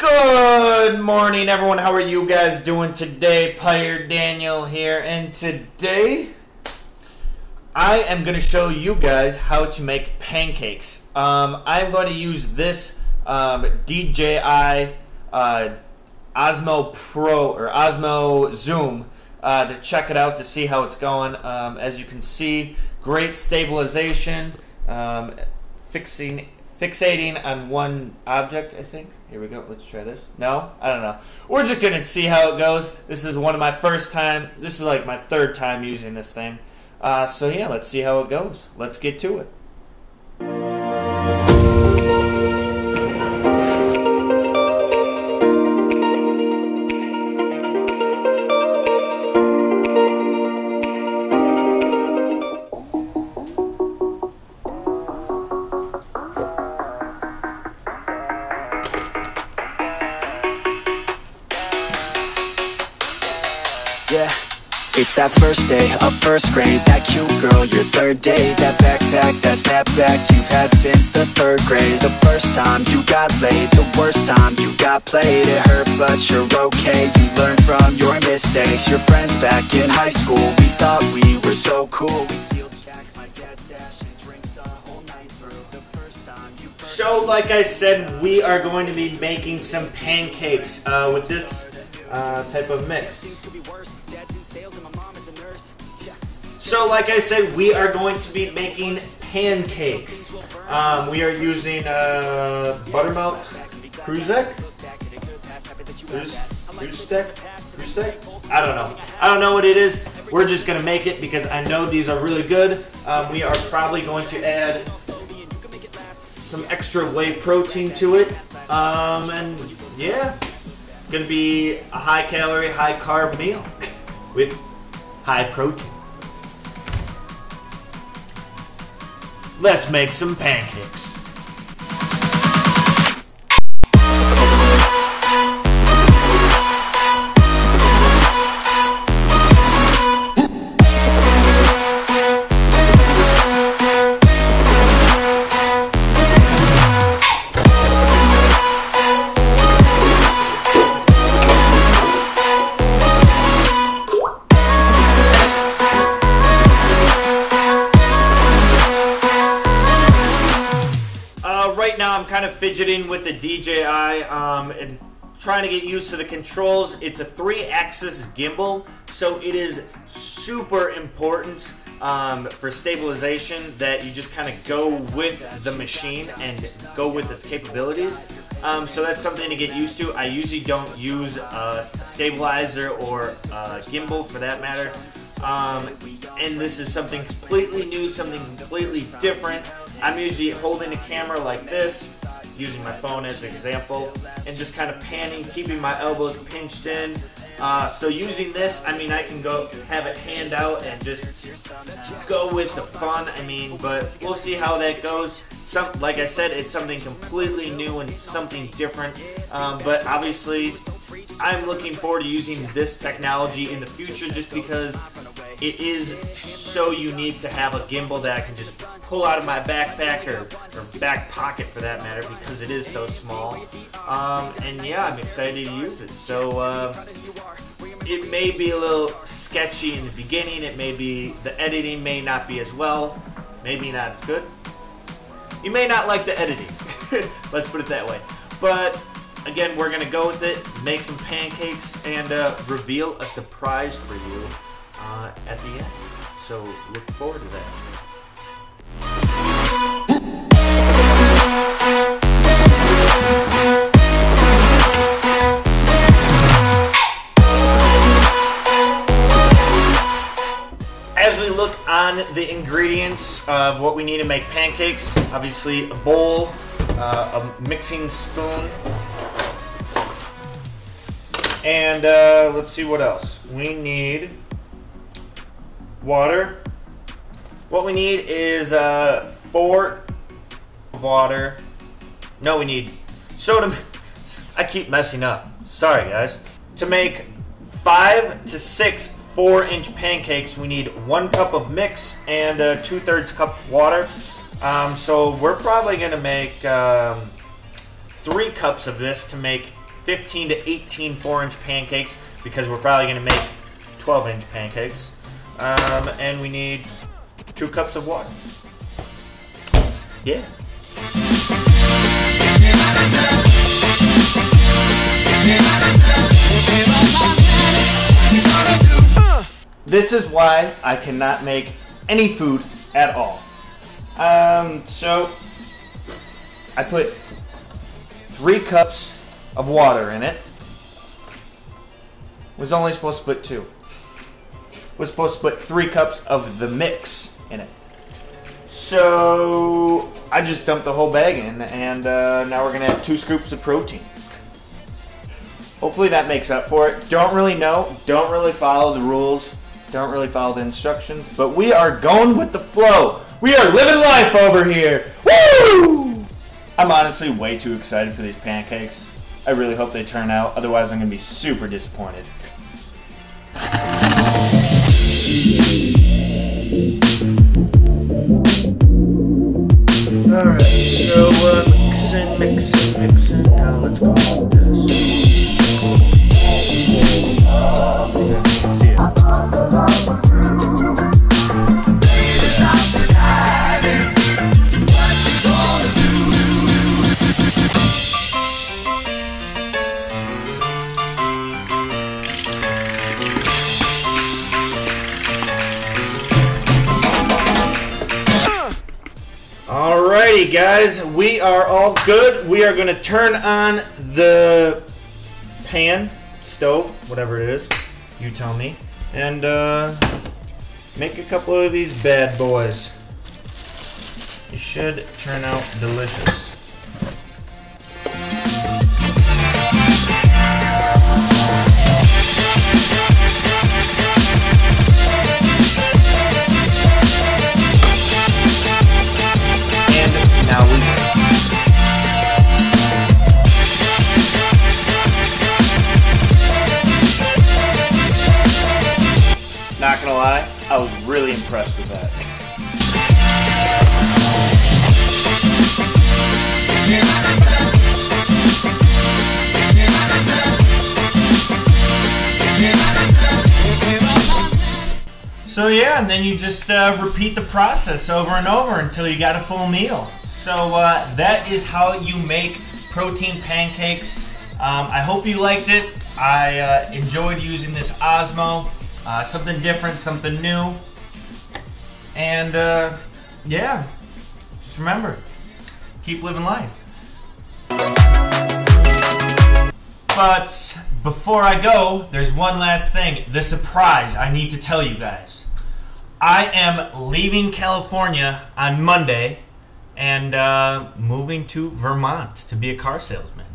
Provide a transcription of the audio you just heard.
Good morning, everyone. How are you guys doing today? Peyer Daniel here, and today I am going to show you guys how to make pancakes. I'm going to use this DJI Osmo Pro or Osmo Zoom to check it out to see how it's going. As you can see, great stabilization, fixating on one object, I think. Here we go. Let's try this. No? I don't know. We're just going to see how it goes. This is one of my first time. This is like my third time using this thing. So yeah, let's see how it goes. Let's get to it. Yeah, it's that first day of first grade. That cute girl, your third day. That backpack, that snapback you've had since the third grade. The first time you got laid, the worst time you got played. It hurt but you're okay, you learned from your mistakes. Your friends back in high school, we thought we were so cool. We'd steal Jack, my dad's stash, and drink the whole night through. The first time you So like I said, we are going to be making some pancakes with this type of mix. So like I said, we are going to be making pancakes. We are using buttermilk Kruzek? I don't know. I don't know what it is. We're just going to make it because I know these are really good. We are probably going to add some extra whey protein to it. And yeah, going to be a high calorie, high carb meal with high protein. Let's make some pancakes. Right now I'm kind of fidgeting with the DJI and trying to get used to the controls. It's a 3-axis gimbal, so it is super important for stabilization that you just kind of go with the machine and go with its capabilities. So that's something to get used to. I usually don't use a stabilizer or a gimbal for that matter. And this is something completely new, something completely different. I'm usually holding the camera like this, using my phone as an example, and just kind of panning, keeping my elbows pinched in. So using this, I mean, I can go have it hand out and just go with the fun. I mean, but we'll see how that goes. Like I said, it's something completely new and something different. But obviously, I'm looking forward to using this technology in the future just because it is so unique to have a gimbal that I can just pull out of my backpack or back pocket for that matter because it is so small. And yeah, I'm excited to use it. So it may be a little sketchy in the beginning. It may be, the editing may not be as well, maybe not as good. You may not like the editing, let's put it that way. But again, we're gonna go with it, make some pancakes, and reveal a surprise for you at the end. So look forward to that. As we look on the ingredients of what we need to make pancakes, obviously a bowl, a mixing spoon, and let's see what else. We need water. What we need is 4 water. No, we need soda. I keep messing up. Sorry, guys. To make 5 to 6 4-inch pancakes, we need 1 cup of mix and 2/3 cup water. So we're probably going to make 3 cups of this to make 15 to 18 4-inch pancakes because we're probably going to make 12-inch pancakes. And we need 2 cups of water. Yeah. This is why I cannot make any food at all. So I put 3 cups of water in it. Was only supposed to put 2. Was supposed to put 3 cups of the mix in it. So I just dumped the whole bag in, and now we're gonna have 2 scoops of protein. Hopefully that makes up for it. Don't really know. Don't really follow the rules. Don't really follow the instructions. But we are going with the flow. We are living life over here. Woo! I'm honestly way too excited for these pancakes. I really hope they turn out. Otherwise, I'm gonna be super disappointed. Alright, so mixing. Now let's go with this. Alrighty guys, we are all good. We are going to turn on the pan, stove, whatever it is, you tell me, and make a couple of these bad boys. It should turn out delicious. Not gonna lie, I was really impressed with that. So yeah, and then you just repeat the process over and over until you got a full meal. So that is how you make protein pancakes. I hope you liked it. I enjoyed using this Osmo. Something different, something new. And yeah, just remember, keep living life. But before I go, there's one last thing. The surprise I need to tell you guys. I am leaving California on Monday and moving to Vermont to be a car salesman.